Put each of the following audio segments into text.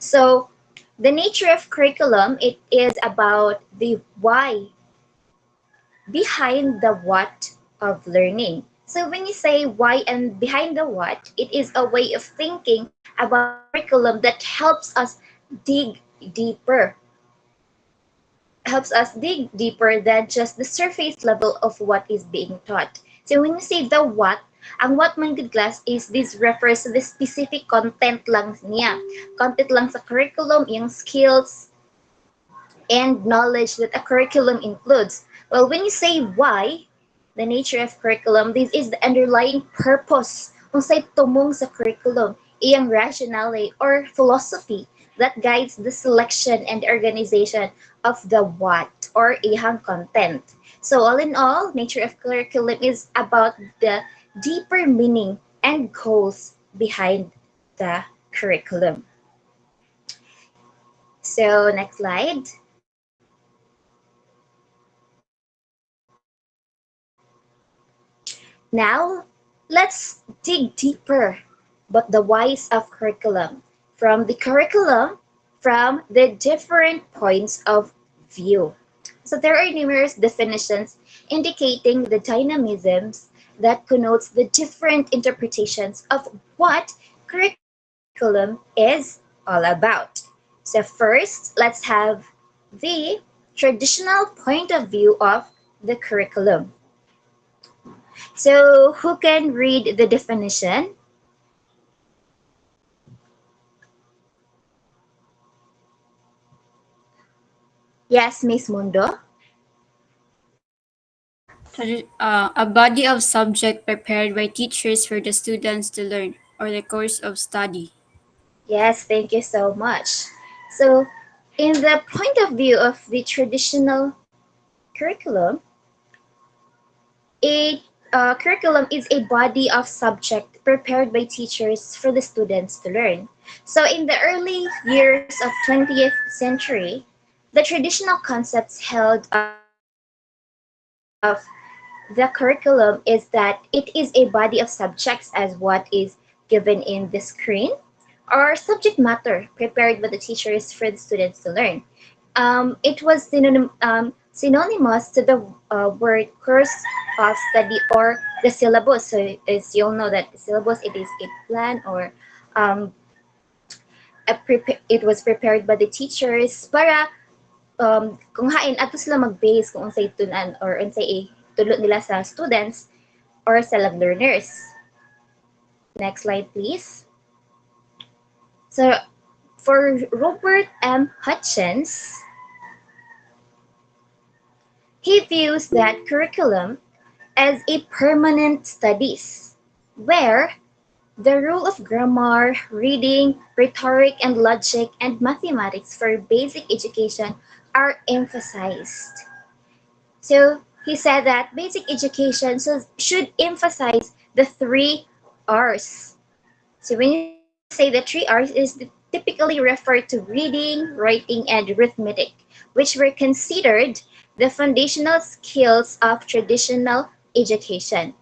So the nature of curriculum, it is about the why behind the what of learning. So when you say why and behind the what, it is a way of thinking about the curriculum that dig deeper, helps us dig deeper than just the surface level of what is being taught. So when you say the what, ang what man good class is this refers to the specific content lang niya. Content lang sa curriculum, yung skills, and knowledge that a curriculum includes. Well, when you say why, the nature of curriculum, this is the underlying purpose kung sa'y tumong sa curriculum, iyang rationale or philosophy that guides the selection and organization of the what or iyang content. So all in all, nature of curriculum is about the deeper meaning and goals behind the curriculum. So next slide. Now, let's dig deeper about the whys of curriculum from the different points of view. So there are numerous definitions indicating the dynamisms that connotes the different interpretations of what curriculum is all about. So first, let's have the traditional point of view of the curriculum. So who can read the definition? Yes, Miss Mundo. A body of subject prepared by teachers for the students to learn, or the course of study. Yes, thank you so much. So in the point of view of the traditional curriculum, a curriculum is a body of subject prepared by teachers for the students to learn. So in the early years of 20th century, the traditional concepts held of the curriculum is that it is a body of subjects as what is given in the screen, or subject matter prepared by the teachers for the students to learn. It was synonymous to the word course of study or the syllabus. So as you'll know that the syllabus, it is a plan or um, it was prepared by the teachers para kung hain ato sila mag-base kung unsay tunan or unsay tulo nila sa students or sa learners. Next slide, please. So, for Robert M. Hutchins, he views that curriculum as a permanent studies where the rule of grammar, reading, rhetoric, and logic and mathematics for basic education are emphasized. So he said that basic education should emphasize the three R's. So when you say the three R's is typically referred to reading, writing, and arithmetic, which were considered the foundational skills of traditional education.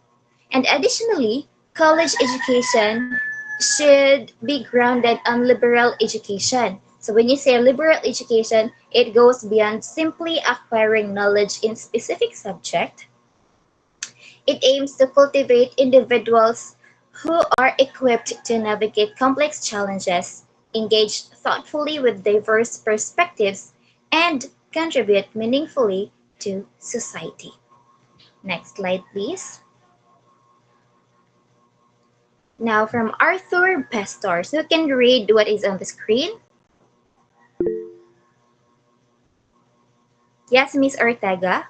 And additionally, college education should be grounded on liberal education. So when you say liberal education, it goes beyond simply acquiring knowledge in specific subject. It aims to cultivate individuals who are equipped to navigate complex challenges, engage thoughtfully with diverse perspectives, and contribute meaningfully to society. Next slide, please. Now from Arthur Pestor. So you can read what is on the screen. Yes, Miss Ortega.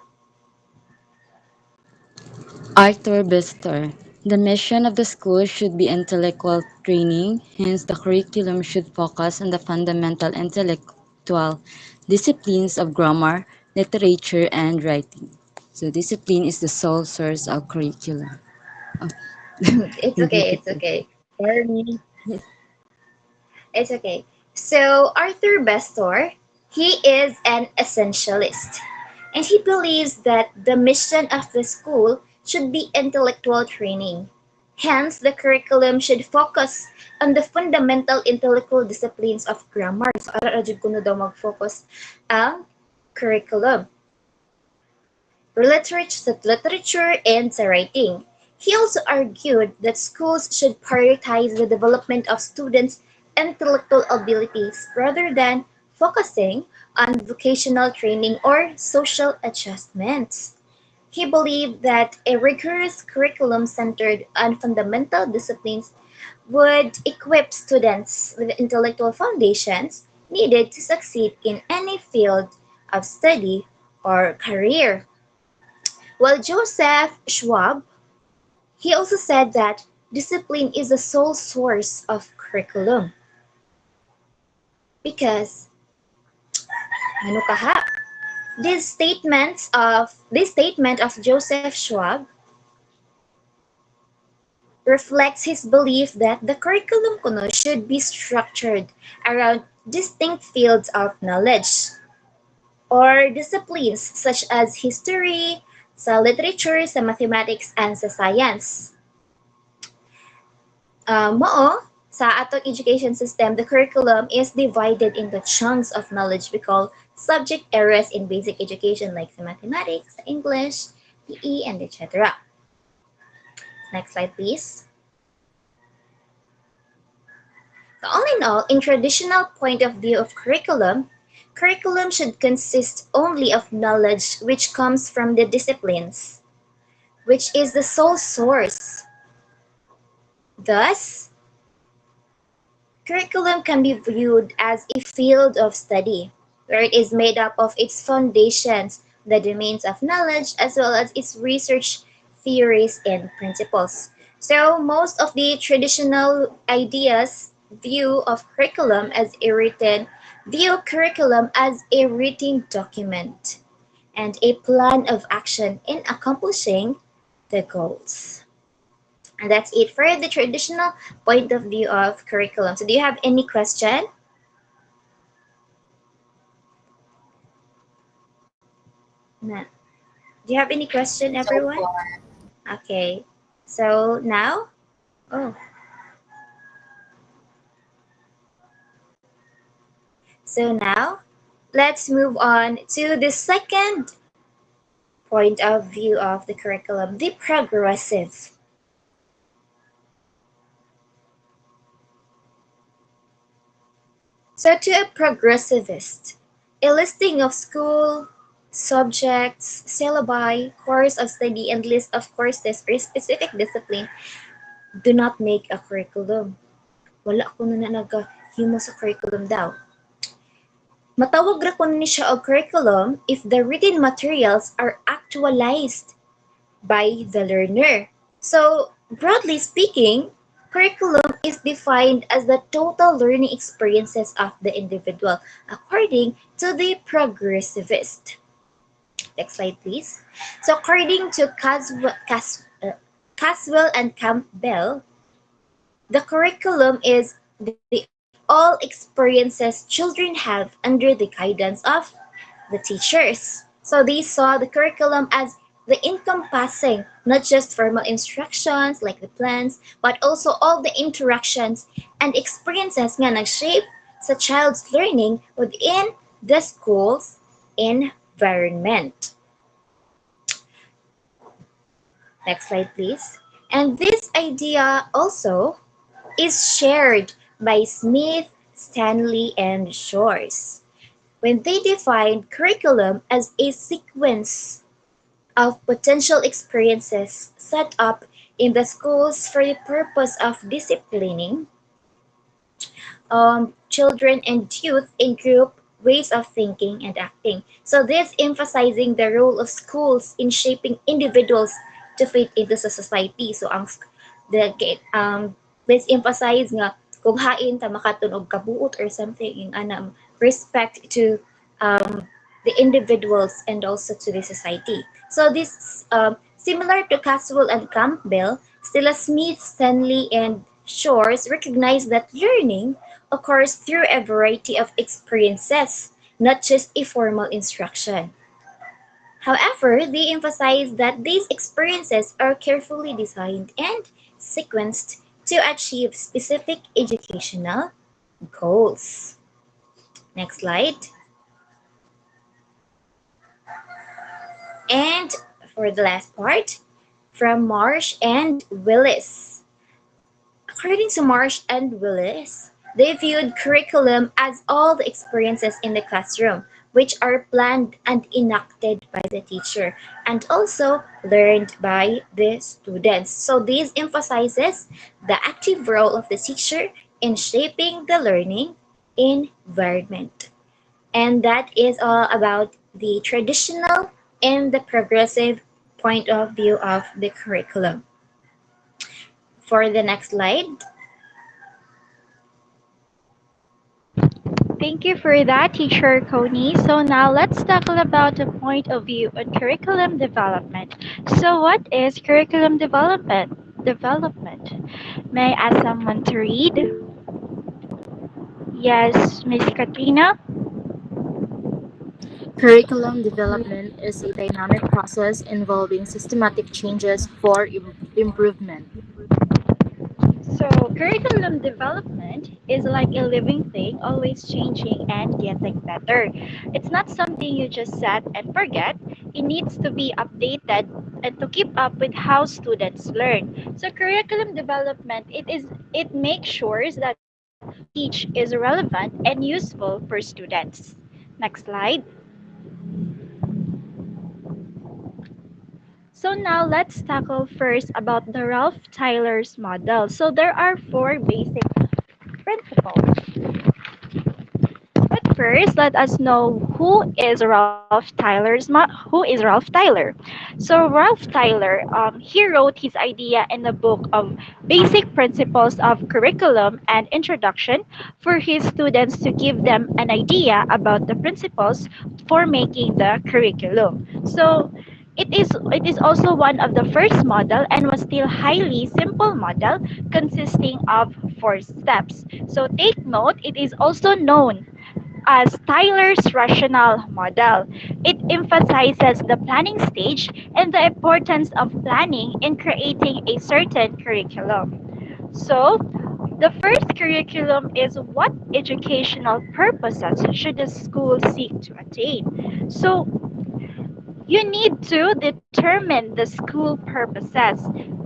Arthur Bistor. The mission of the school should be intellectual training, hence, the curriculum should focus on the fundamental intellectual disciplines of grammar, literature, and writing. So, discipline is the sole source of curriculum. Oh, It's okay, it's okay. sorry. It's okay. So Arthur Bestor, he is an essentialist, and he believes that the mission of the school should be intellectual training. Hence, the curriculum should focus on the fundamental intellectual disciplines of grammar. So, ara jud kuno daw mag-focus ang curriculum. Literature and sa writing. He also argued that schools should prioritize the development of students' intellectual abilities rather than focusing on vocational training or social adjustments. He believed that a rigorous curriculum centered on fundamental disciplines would equip students with the intellectual foundations needed to succeed in any field of study or career. While Joseph Schwab, he also said that discipline is the sole source of curriculum because ano kaha? This statement of Joseph Schwab reflects his belief that the curriculum kuno should be structured around distinct fields of knowledge or disciplines such as history, sa literature, sa mathematics, and sa science. Mao, sa atong education system, the curriculum is divided into chunks of knowledge we call subject areas in basic education like sa mathematics, sa English, PE, and etc. Next slide, please. So all in all, in traditional point of view of curriculum should consist only of knowledge which comes from the disciplines, which is the sole source. Thus, curriculum can be viewed as a field of study, where it is made up of its foundations, the domains of knowledge, as well as its research theories and principles. So most of the traditional ideas view curriculum as a written document and a plan of action in accomplishing the goals. And that's it for the traditional point of view of curriculum. So do you have any question? No. Do you have any question, everyone? Okay. So now, So now, let's move on to the second point of view of the curriculum, the progressive. So to a progressivist, a listing of school, subjects, syllabi, course of study, and list of courses or specific discipline do not make a curriculum. Wala ko na nagahimo sa curriculum daw. Matawag ra ko ni siya og curriculum if the written materials are actualized by the learner. So, broadly speaking, curriculum is defined as the total learning experiences of the individual, according to the progressivist. Next slide, please. So, according to Caswell and Campbell, the curriculum is the all experiences children have under the guidance of the teachers. So they saw the curriculum as the encompassing not just formal instructions like the plans, but also all the interactions and experiences nga nag-shape sa child's learning within the school's environment. Next slide, please. And this idea also is shared by Smith, Stanley, and Shores when they defined curriculum as a sequence of potential experiences set up in the schools for the purpose of disciplining children and youth in group ways of thinking and acting. So this emphasizing the role of schools in shaping individuals to fit into the society. So this emphasize nga kung hain ta makatunog kabuot or something in respect to the individuals and also to the society. So this similar to Caswell and Campbell, still Smith, Stanley, and Shores recognize that learning occurs through a variety of experiences, not just a formal instruction. However, they emphasize that these experiences are carefully designed and sequenced to achieve specific educational goals. Next slide. And for the last part, from Marsh and Willis. According to Marsh and Willis, they viewed curriculum as all the experiences in the classroom, which are planned and enacted by the teacher and also learned by the students. So this emphasizes the active role of the teacher in shaping the learning environment. And that is all about the traditional and the progressive point of view of the curriculum. For the next slide. Thank you for that, Teacher Coney. So now let's tackle about the point of view on curriculum development. So what is curriculum development? May I ask someone to read? Yes, Miss Katrina. Curriculum development is a dynamic process involving systematic changes for improvement. So curriculum development is like a living thing, always changing and getting better. It's not something you just set and forget. It needs to be updated and to keep up with how students learn. So curriculum development, it makes sure that what we teach is relevant and useful for students. Next slide. So now let's tackle first about the Ralph Tyler's model. So there are four basic principles. But first, let us know who is Ralph Tyler. So Ralph Tyler, he wrote his idea in the book of Basic Principles of Curriculum and Introduction for his students to give them an idea about the principles for making the curriculum. So it is also one of the first model and was still highly simple model consisting of four steps. So take note, it is also known as Tyler's rational model. It emphasizes the planning stage and the importance of planning in creating a certain curriculum. So, the first curriculum is what educational purposes should the school seek to attain. So, you need to determine the school purposes,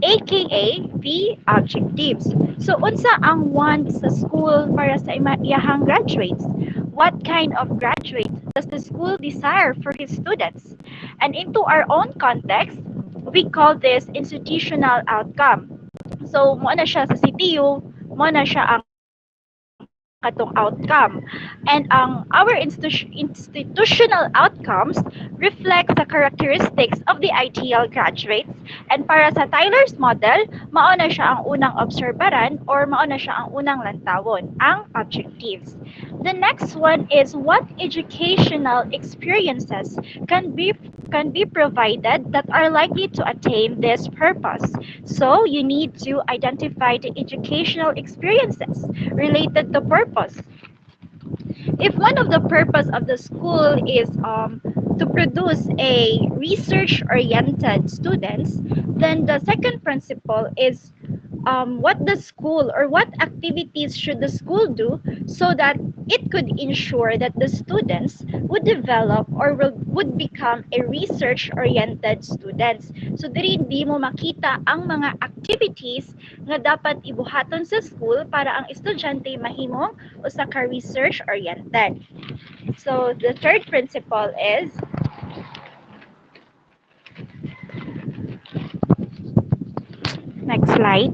aka the objectives. So unsa ang want sa school para sa iyahang graduates? What kind of graduate does the school desire for his students? And into our own context, we call this institutional outcome. So mo na siya sa CTU, mo na siya ang katong outcome. And our institutional outcomes reflect the characteristics of the ideal graduates. And para sa Tyler's model, mao na siya ang unang obserbaran or mao na siya ang unang lantawon, ang objectives. The next one is what educational experiences can be provided that are likely to attain this purpose. So you need to identify the educational experiences related to purpose. If one of the purpose of the school is to produce a research-oriented students, then the second principle is what the school or what activities should the school do so that it could ensure that the students would develop or would become a research-oriented students. So diri di mo makita ang mga activities nga dapat ibuhaton sa school para ang estudyante mahimong usa ka research-oriented. So the third principle is next slide.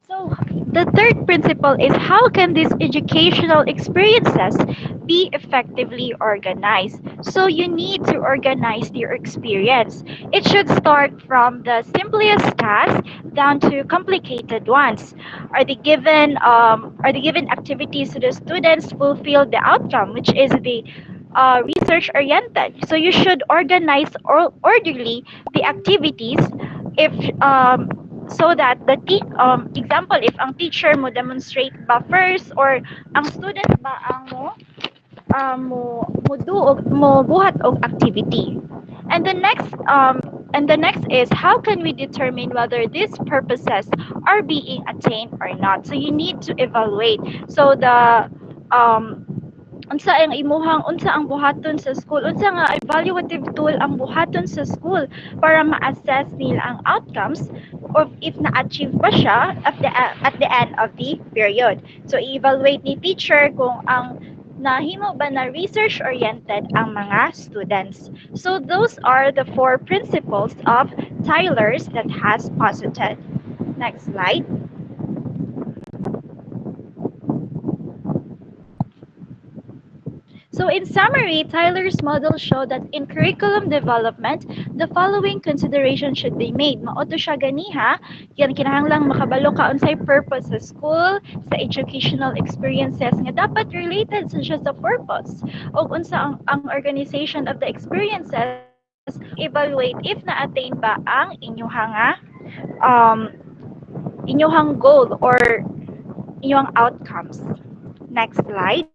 So the third principle is how can these educational experiences be effectively organized? So you need to organize your experience. It should start from the simplest task down to complicated ones. Are the given activities to the students fulfill the outcome, which is the research oriented? So you should organize or orderly the activities if so that example if ang teacher mo demonstrate ba first or ang student ba ang mo buhat og activity. And the next And the next is, how can we determine whether these purposes are being attained or not? So you need to evaluate. So the unsa ang buhaton sa school, unsa nga evaluative tool ang buhaton sa school para ma-assess nila ang outcomes or if na-achieve ba siya at the end of the period. So i-evaluate ni teacher kung ang nahimo ba na research oriented ang mga students. So those are the 4 principles of Tyler's that has posited. Next slide. So in summary, Tyler's model showed that in curriculum development, the following considerations should be made. Maoto siya ganiha, yan kinahanglang makabalo ka unsay purpose sa school, sa educational experiences nga dapat related sa siya sa purpose. O unsa ang organization of the experiences, evaluate if na-attain ba ang inyuhang goal or inyong outcomes. Next slide.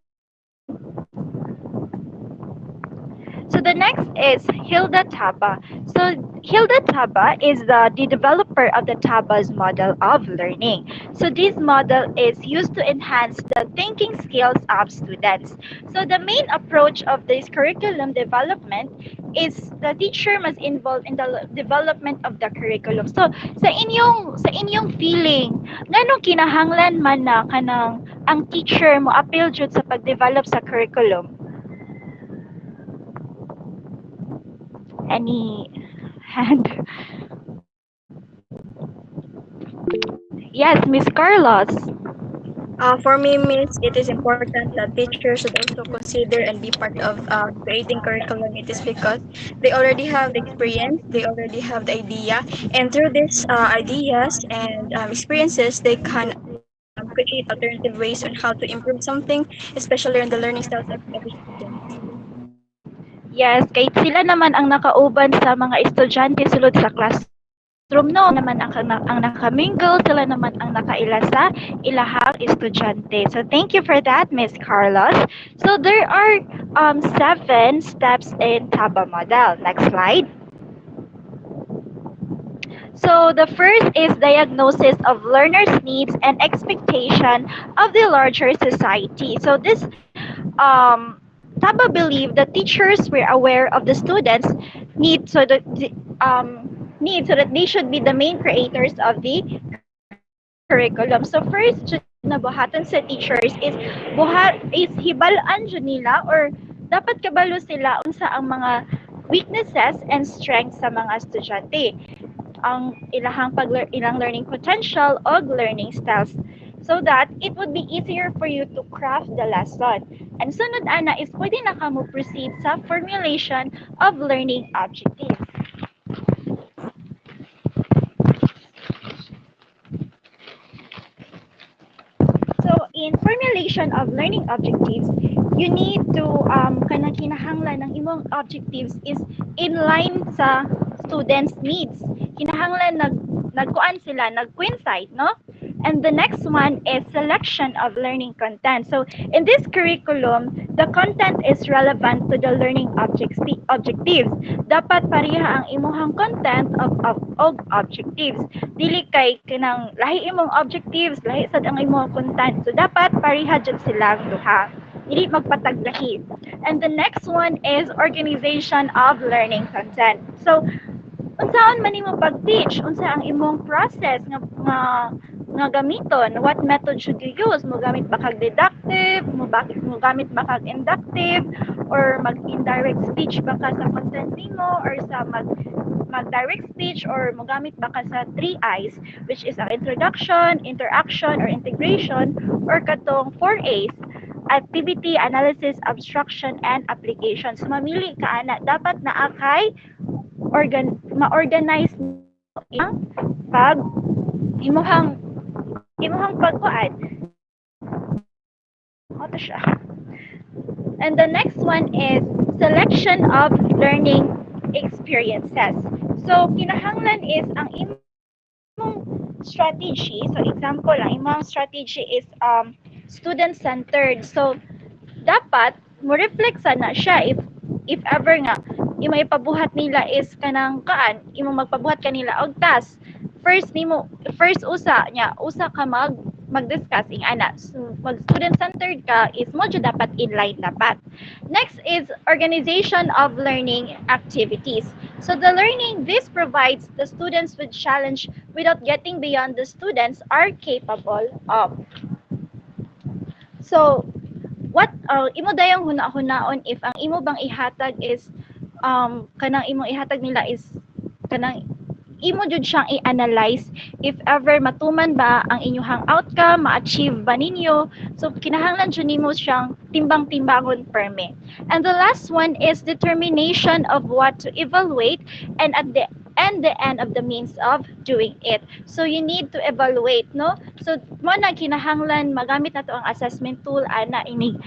So the next is Hilda Taba. So Hilda Taba is the developer of the Taba's model of learning. So this model is used to enhance the thinking skills of students. So the main approach of this curriculum development is the teacher must involve in the development of the curriculum. So sa inyong feeling, nganong kinahanglan man na kanang ang teacher mo appeal jud sa pag-develop sa curriculum? Any hand? Yes, Miss Carlos. For me, Miss, it is important that teachers should also consider and be part of creating curriculum. It is because they already have the experience, they already have the idea, and through these ideas and experiences, they can create alternative ways on how to improve something, especially on the learning styles of every student. Yes, kahit sila naman ang nakauban sa mga estudyante sulod sa classroom, no, naman ang nakamingle, sila naman ang nakaila sa ilahang estudyante. So thank you for that, Miss Carlos. So there are 7 steps in Taba model. Next slide. So the first is diagnosis of learners' needs and expectation of the larger society. So this Taba believed that teachers were aware of the students' needs so that they should be the main creators of the curriculum. So first na buhatan sa teachers is hibalaan jud nila or dapat kabalo sila unsa ang mga weaknesses and strengths sa mga estudyante, ang ilang learning potential o learning styles, so that it would be easier for you to craft the lesson. And sunod ana is pwede na ka mo proceed sa formulation of learning objectives. So in formulation of learning objectives, you need to kinahanglan ng imong objectives is in line sa students' needs. Kinahanglan nagkuan sila, nag-coincide, no? And the next one is selection of learning content. So in this curriculum, the content is relevant to the learning objectives. Dapat pareha ang imuhang content of objectives. Dili kay kanang lahi imong objectives, lahi sad ang imong content. So dapat pareha jud silang duha. Dili magpataglahi. And the next one is organization of learning content. So unsaon man nimo pag-teach, unsa ang imong process nga gamiton, what method should you use? Mo gamit ba kag deductive, mo gamit ba kag inductive, or mag-indirect speech ba ka sa content nimo, or sa mag-direct speech, or mo gamit ba ka sa 3 I's, which is ang introduction, interaction, or integration, or katong 4 A's, activity, analysis, abstraction, and application. So mamili ka ana, dapat naa kay ma-organize ang imuhang pagkuan. Ito siya. And the next one is selection of learning experiences. So kinahanglan is ang imong strategy. So example, ang imong strategy is student-centered. So dapat mo reflect sana siya if ever nga imo ipabuhat nila is kanang kaan, imo magpabuhat kanila og task. First usa nya, usa ka mag-discuss ing ana. So, mag student centered ka is mo jud dapat inline dapat. Next is organization of learning activities. So the learning this provides the students with challenge without getting beyond the students are capable of. So what imo dayang huna-hunaon if ang imo bang ihatag is kanang imong ihatag nila is kanang imo jud siyang i-analyze if ever matuman ba ang inyong outcome, ma-achieve ba ninyo. So kinahanglan jud nimo siyang timbang-timbangon perme. And the last one is determination of what to evaluate and at the end of the means of doing it. So you need to evaluate, no? So mo na kinahanglan magamit nato ang assessment tool ana ini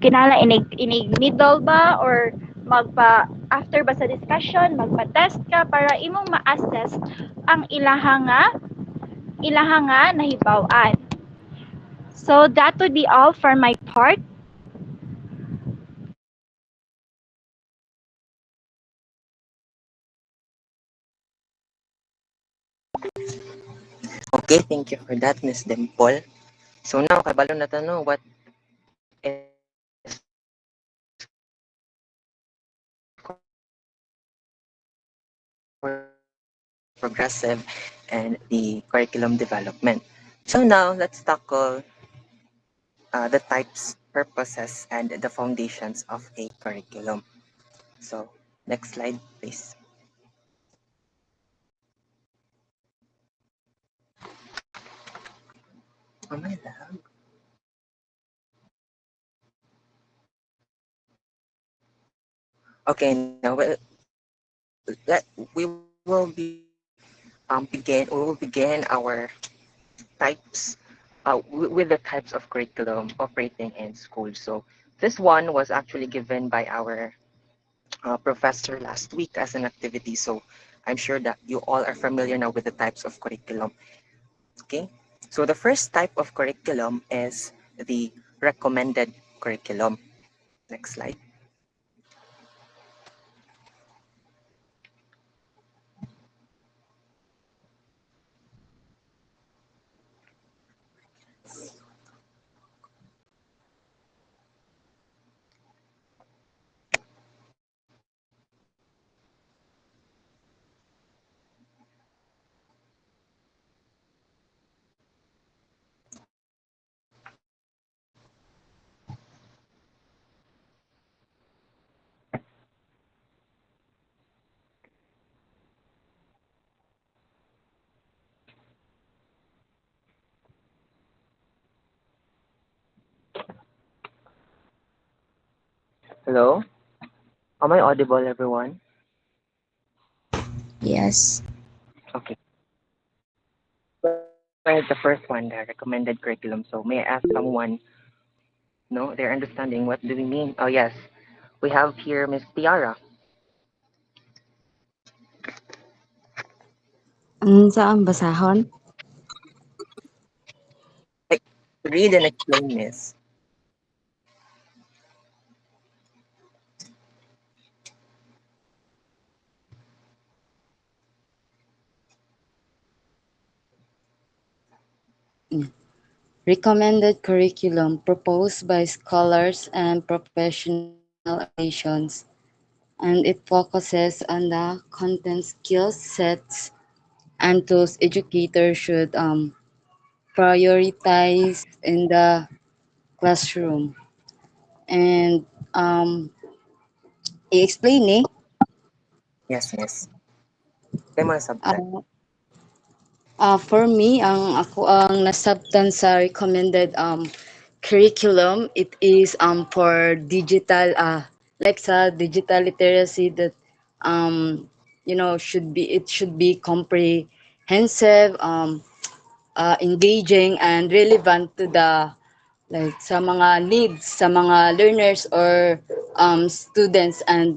kinala inig middle ba or magpa after ba sa discussion magpa-test ka para imong ma-assess ang ilaha nga nahibaw-an. So that would be all for my part. Okay, thank you for that, Miss Dimple. So now, kabalo na tanong, what is progressive and the curriculum development. So now, let's tackle the types, purposes, and the foundations of a curriculum. So, next slide, please. Oh my lag. Okay, now we will begin our types with the types of curriculum operating in school. So this one was actually given by our professor last week as an activity. So I'm sure that you all are familiar now with the types of curriculum. Okay, so the first type of curriculum is the recommended curriculum. Next slide. Hello, am I audible, everyone? Yes. Okay. Well, the first one, the recommended curriculum. So may I ask someone, no, their understanding, what do we mean? Oh yes, we have here Miss Tiara. Saan basahon? Like, read and explain, Miss. Recommended curriculum proposed by scholars and professional organizations, and it focuses on the content, skill sets, and tools educators should prioritize in the classroom. And i-explain Yes, Miss. Kaya mga subject. for me, ako ang nasabtan sa recommended curriculum, it is for digital like sa digital literacy that should be comprehensive, engaging and relevant to the like sa mga needs sa mga learners or students, and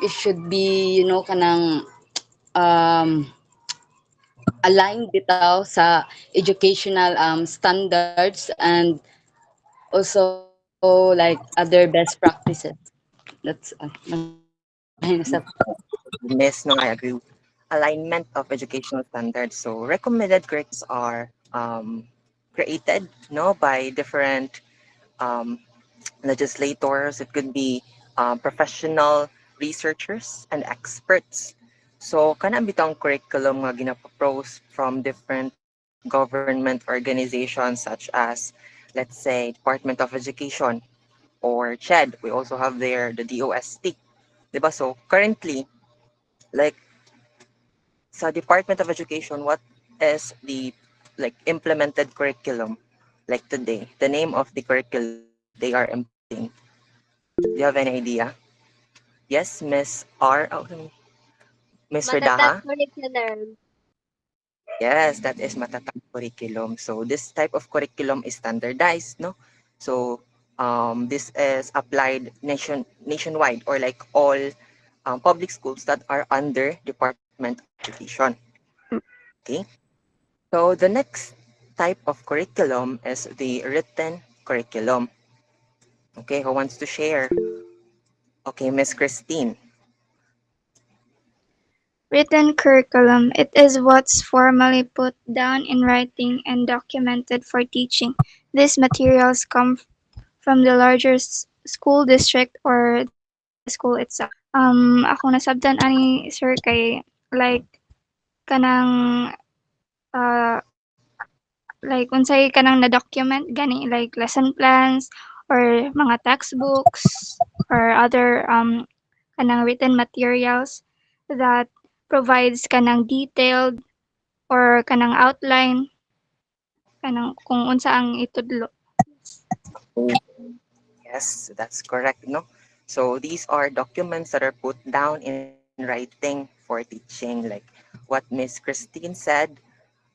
it should be kanang um aligned bitaw sa educational standards, and also like other best practices. That's Ayun, sa Miss, no, I agree. Alignment of educational standards. So recommended curriculums are created, no, by different um, legislators. It could be professional researchers and experts. So kanang bitang curriculum nga ginapropose from different government organizations such as, let's say, Department of Education or CHED. We also have there the DOST. Diba? So currently, like sa Department of Education, what is the like implemented curriculum like today? The name of the curriculum that they are implementing. Do you have any idea? Yes, Miss R. Oh, Mr. Matatag Daha? curriculum. Yes, that is Matatag curriculum. So this type of curriculum is standardized, no? So this is applied nationwide or like all public schools that are under Department of Education. Okay. So the next type of curriculum is the written curriculum. Okay, who wants to share? Okay, Miss Christine. Written curriculum. It is what's formally put down in writing and documented for teaching. These materials come from the larger school district or the school itself. Ako nasabtan ani sir kay like kanang uh, like unsay kanang na-document gani like lesson plans or mga textbooks or other kanang written materials that provides kanang detailed or kanang outline kanang kung unsa ang itudlo. Yes, that's correct, no? So these are documents that are put down in writing for teaching, like what Miss Christine said.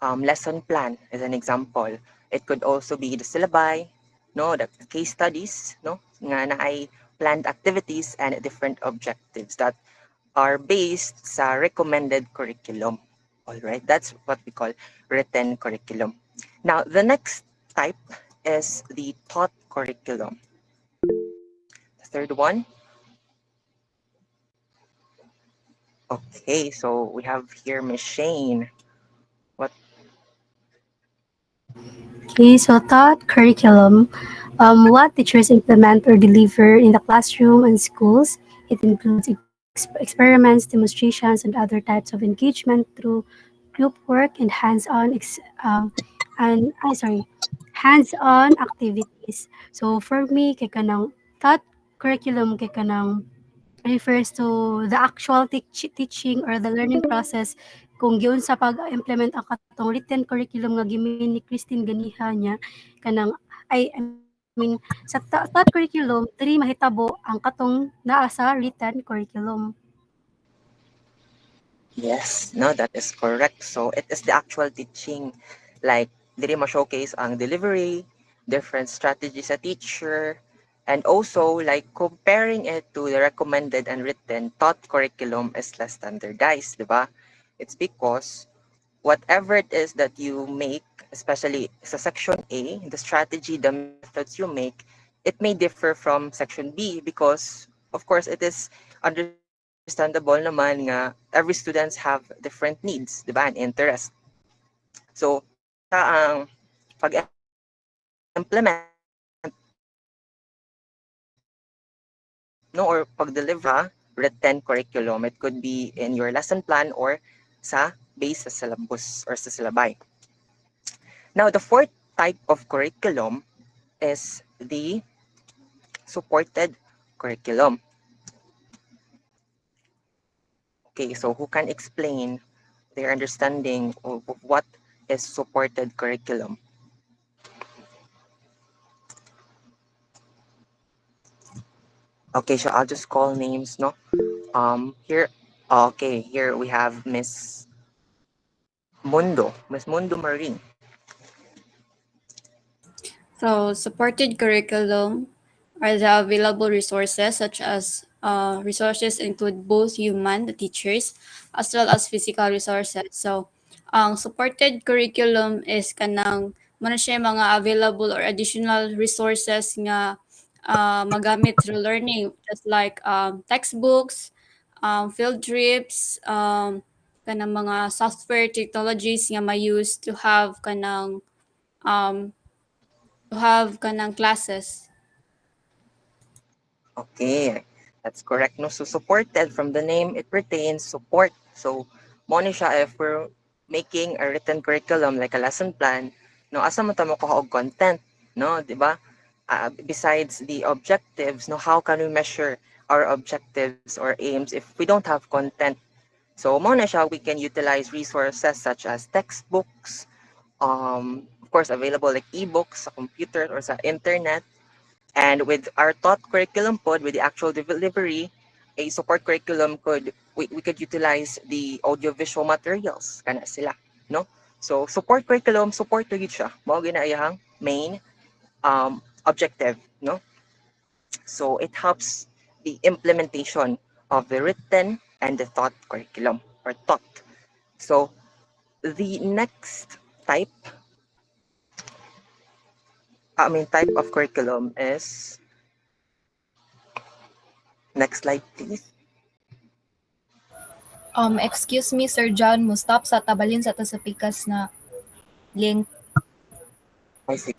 Lesson plan is an example. It could also be the syllabi, no, the case studies, no, nga na ay planned activities and different objectives that are based sa recommended curriculum. All right, that's what we call written curriculum. Now, the next type is the taught curriculum. The third one. Okay, so we have here Miss Shane. What? Okay, so thought curriculum, what teachers implement or deliver in the classroom and schools. It includes experiments, demonstrations, and other types of engagement through group work and hands-on activities. So for me, kay kanang thought curriculum kay kanang refers to the actual teaching or the learning process kung giun sa pag-implement ang katong written curriculum nga gimin ni Christine ganiha niya kanang I mean sa thought curriculum diri mahitabo ang katong naa sa written curriculum. Yes, no, that is correct. So it is the actual teaching, like diri mo showcase ang delivery, different strategies sa teacher, and also like comparing it to the recommended and written taught curriculum is less standardized, di ba? It's because whatever it is that you make, especially sa section A, the strategy, the methods you make, it may differ from section B because of course it is understandable naman nga every students have different needs, di ba, and interest. So, sa ang pag-implement no or pag-deliver written curriculum, it could be in your lesson plan or sa base sa syllabus or sa syllabi. Now, the fourth type of curriculum is the supported curriculum. Okay, so who can explain their understanding of what is supported curriculum? Okay, so I'll just call names, no? Here, okay, here we have Miss Mundo Marine. So, supported curriculum are the available resources such as resources include both human, the teachers, as well as physical resources. So, ang supported curriculum is kanang muna siya mga available or additional resources nga magamit through learning, just like textbooks, field trips, kanang mga software technologies nga ma-use to have kanang classes. Okay, that's correct. No, so supported from the name, it pertains support. So, mo ni siya if we're making a written curriculum like a lesson plan, no, asa mo ta mo og content, no, di ba? Besides the objectives, no, how can we measure our objectives or aims if we don't have content? So, mo na siya, we can utilize resources such as textbooks, of course, available like ebooks sa computer or sa internet. And with our taught curriculum pod, with the actual delivery, a support curriculum we could utilize the audiovisual materials kana sila, no? So support curriculum, support to siya. Mao ginayahang main objective, no? So it helps the implementation of the written and the taught curriculum or taught. So the next type of curriculum is, next slide please. Excuse me, Sir John, mo stop sa tabalin sa tasapikas na link. I see.